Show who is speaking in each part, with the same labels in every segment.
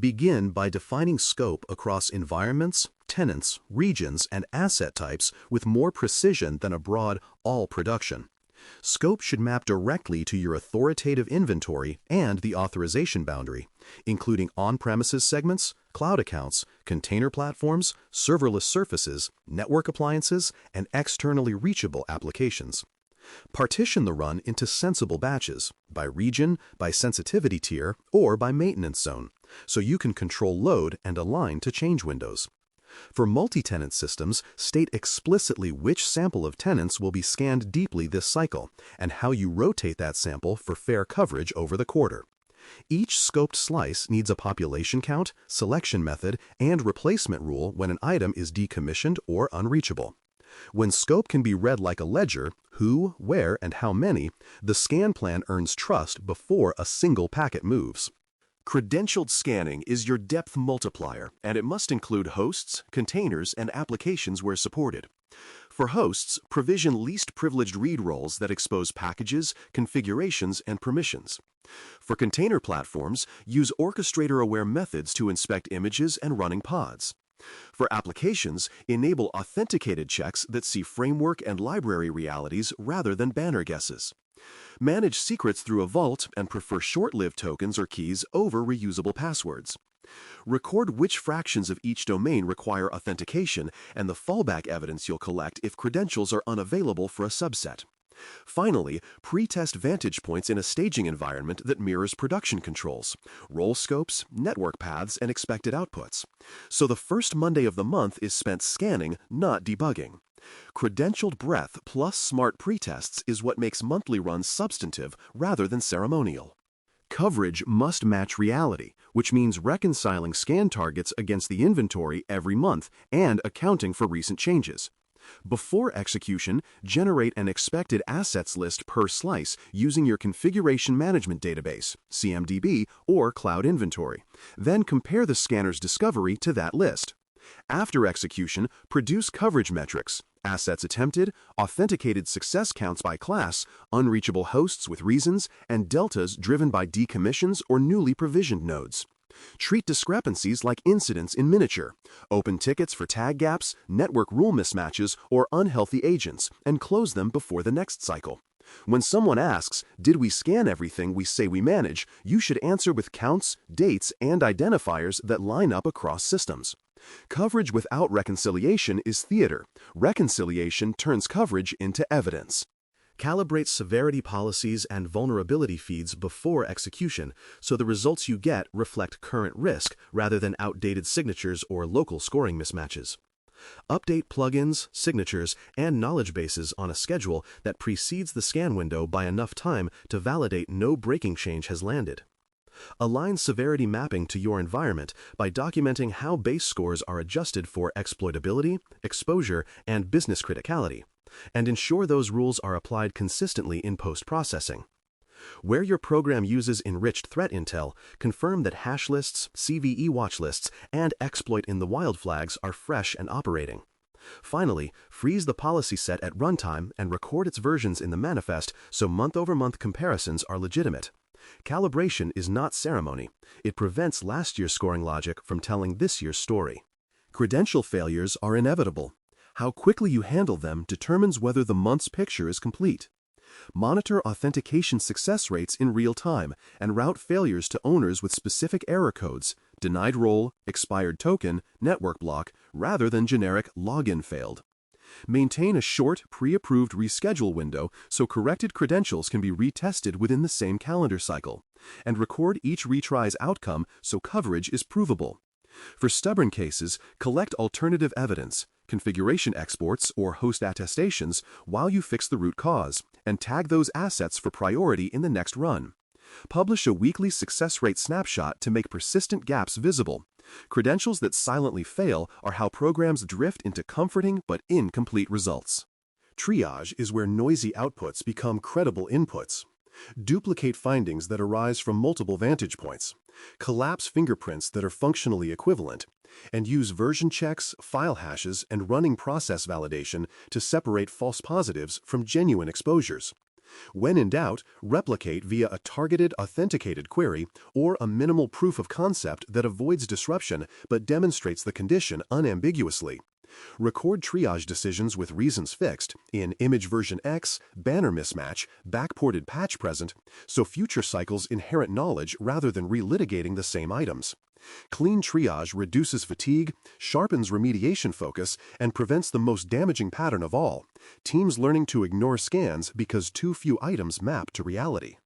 Speaker 1: Begin by defining scope across environments, tenants, regions, and asset types with more precision than a broad all production. Scope should map directly to your authoritative inventory and the authorization boundary, including on-premises segments, cloud accounts, container platforms, serverless surfaces, network appliances, and externally reachable applications. Partition the run into sensible batches, by region, by sensitivity tier, or by maintenance zone, so you can control load and align to change windows. For multi-tenant systems, state explicitly which sample of tenants will be scanned deeply this cycle, and how you rotate that sample for fair coverage over the quarter. Each scoped slice needs a population count, selection method, and replacement rule when an item is decommissioned or unreachable. When scope can be read like a ledger, who, where, and how many, the scan plan earns trust before a single packet moves. Credentialed scanning is your depth multiplier, and it must include hosts, containers, and applications where supported. For hosts, provision least privileged read roles that expose packages, configurations, and permissions. For container platforms, use orchestrator-aware methods to inspect images and running pods. For applications, enable authenticated checks that see framework and library realities rather than banner guesses. Manage secrets through a vault and prefer short-lived tokens or keys over reusable passwords. Record which fractions of each domain require authentication and the fallback evidence you'll collect if credentials are unavailable for a subset. Finally, pre-test vantage points in a staging environment that mirrors production controls, role scopes, network paths, and expected outputs. So the first Monday of the month is spent scanning, not debugging. Credentialed breadth plus smart pretests is what makes monthly runs substantive rather than ceremonial. Coverage must match reality, which means reconciling scan targets against the inventory every month and accounting for recent changes. Before execution, generate an expected assets list per slice using your configuration management database, CMDB, or cloud inventory. Then compare the scanner's discovery to that list. After execution, produce coverage metrics, assets attempted, authenticated success counts by class, unreachable hosts with reasons, and deltas driven by decommissions or newly provisioned nodes. Treat discrepancies like incidents in miniature. Open tickets for tag gaps, network rule mismatches, or unhealthy agents, and close them before the next cycle. When someone asks, "Did we scan everything we say we manage?" you should answer with counts, dates, and identifiers that line up across systems. Coverage without reconciliation is theater. Reconciliation turns coverage into evidence. Calibrate severity policies and vulnerability feeds before execution, so the results you get reflect current risk rather than outdated signatures or local scoring mismatches. Update plugins, signatures, and knowledge bases on a schedule that precedes the scan window by enough time to validate no breaking change has landed. Align severity mapping to your environment by documenting how base scores are adjusted for exploitability, exposure, and business criticality, and ensure those rules are applied consistently in post-processing. Where your program uses enriched threat intel, confirm that hash lists, CVE watch lists, and exploit in the wild flags are fresh and operating. Finally, freeze the policy set at runtime and record its versions in the manifest so month-over-month comparisons are legitimate. Calibration is not ceremony. It prevents last year's scoring logic from telling this year's story. Credential failures are inevitable. How quickly you handle them determines whether the month's picture is complete. Monitor authentication success rates in real time and route failures to owners with specific error codes, denied role, expired token, network block, rather than generic login failed. Maintain a short, pre-approved reschedule window so corrected credentials can be retested within the same calendar cycle, and record each retry's outcome so coverage is provable. For stubborn cases, collect alternative evidence, configuration exports, or host attestations while you fix the root cause, and tag those assets for priority in the next run. Publish a weekly success rate snapshot to make persistent gaps visible. Credentials that silently fail are how programs drift into comforting but incomplete results. Triage is where noisy outputs become credible inputs. Duplicate findings that arise from multiple vantage points. Collapse fingerprints that are functionally equivalent. And use version checks, file hashes, and running process validation to separate false positives from genuine exposures. When in doubt, replicate via a targeted authenticated query or a minimal proof of concept that avoids disruption but demonstrates the condition unambiguously. Record triage decisions with reasons fixed in image version X, banner mismatch, backported patch present, so future cycles inherit knowledge rather than relitigating the same items. Clean triage reduces fatigue, sharpens remediation focus, and prevents the most damaging pattern of all, teams learning to ignore scans because too few items map to reality.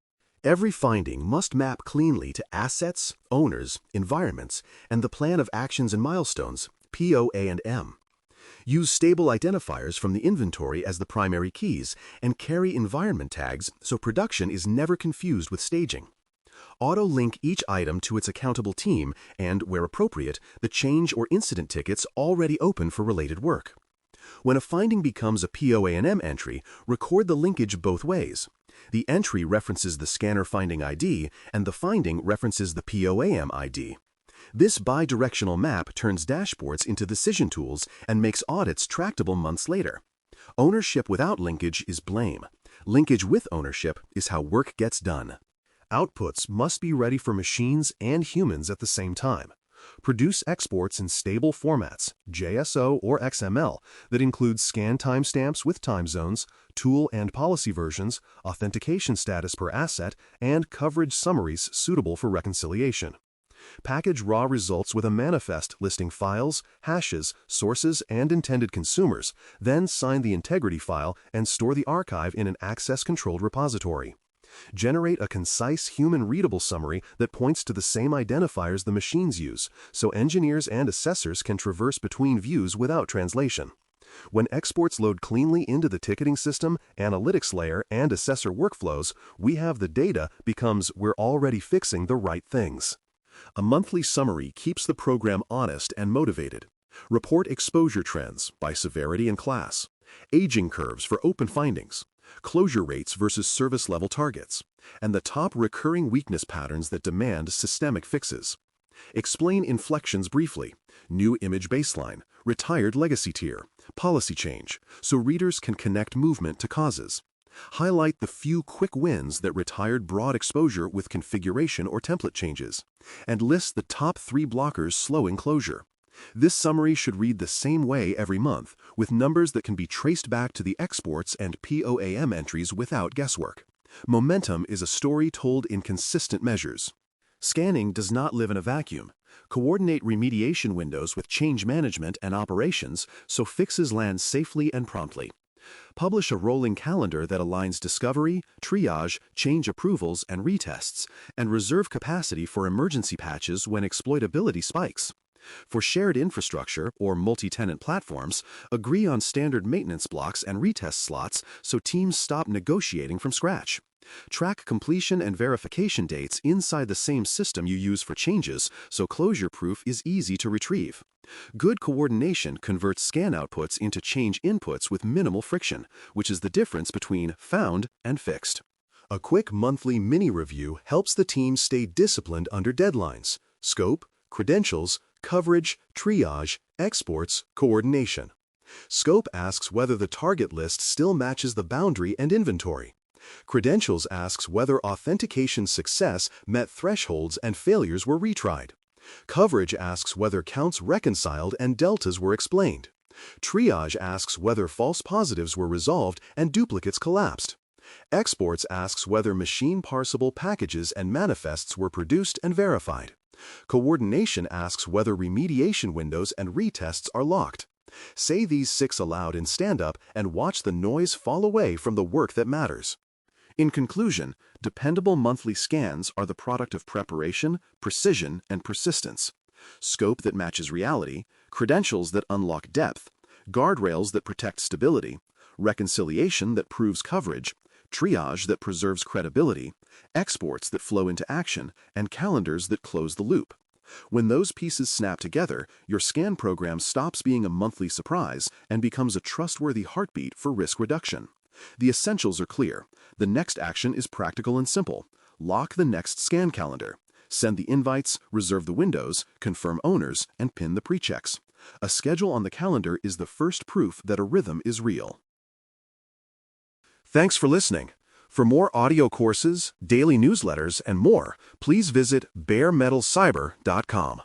Speaker 1: Every finding must map cleanly to assets, owners, environments, and the plan of actions and milestones, POA&M. Use stable identifiers from the inventory as the primary keys and carry environment tags so production is never confused with staging. Auto-link each item to its accountable team and, where appropriate, the change or incident tickets already open for related work. When a finding becomes a POA&M entry, record the linkage both ways. The entry references the scanner finding ID and the finding references the POA&M ID. This bidirectional map turns dashboards into decision tools and makes audits tractable months later. Ownership without linkage is blame. Linkage with ownership is how work gets done. Outputs must be ready for machines and humans at the same time. Produce exports in stable formats, JSO or XML, that include scan timestamps with time zones, tool and policy versions, authentication status per asset, and coverage summaries suitable for reconciliation. Package raw results with a manifest listing files, hashes, sources, and intended consumers, then sign the integrity file and store the archive in an access-controlled repository. Generate a concise human-readable summary that points to the same identifiers the machines use, so engineers and assessors can traverse between views without translation. When exports load cleanly into the ticketing system, analytics layer, and assessor workflows, we have the data becomes we're already fixing the right things. A monthly summary keeps the program honest and motivated. Report exposure trends by severity and class, aging curves for open findings, closure rates versus service level targets, and the top recurring weakness patterns that demand systemic fixes. Explain inflections briefly, new image baseline, retired legacy tier, policy change, so readers can connect movement to causes. Highlight the few quick wins that retired broad exposure with configuration or template changes, and list the top 3 blockers slowing closure. This summary should read the same way every month, with numbers that can be traced back to the exports and POA&M entries without guesswork. Momentum is a story told in consistent measures. Scanning does not live in a vacuum. Coordinate remediation windows with change management and operations so fixes land safely and promptly. Publish a rolling calendar that aligns discovery, triage, change approvals, and retests, and reserve capacity for emergency patches when exploitability spikes. For shared infrastructure or multi-tenant platforms, agree on standard maintenance blocks and retest slots so teams stop negotiating from scratch. Track completion and verification dates inside the same system you use for changes so closure proof is easy to retrieve. Good coordination converts scan outputs into change inputs with minimal friction, which is the difference between found and fixed. A quick monthly mini-review helps the team stay disciplined under deadlines, scope, credentials, coverage, triage, exports, coordination. Scope asks whether the target list still matches the boundary and inventory. Credentials asks whether authentication success met thresholds and failures were retried. Coverage asks whether counts reconciled and deltas were explained. Triage asks whether false positives were resolved and duplicates collapsed. Exports asks whether machine parsable packages and manifests were produced and verified. Coordination asks whether remediation windows and retests are locked. Say these 6 aloud in stand-up and watch the noise fall away from the work that matters. In conclusion, dependable monthly scans are the product of preparation, precision, and persistence. Scope that matches reality, credentials that unlock depth, guardrails that protect stability, reconciliation that proves coverage, triage that preserves credibility, exports that flow into action, and calendars that close the loop. When those pieces snap together, your scan program stops being a monthly surprise and becomes a trustworthy heartbeat for risk reduction. The essentials are clear. The next action is practical and simple. Lock the next scan calendar. Send the invites, reserve the windows, confirm owners, and pin the pre-checks. A schedule on the calendar is the first proof that a rhythm is real. Thanks for listening. For more audio courses, daily newsletters, and more, please visit baremetalcyber.com.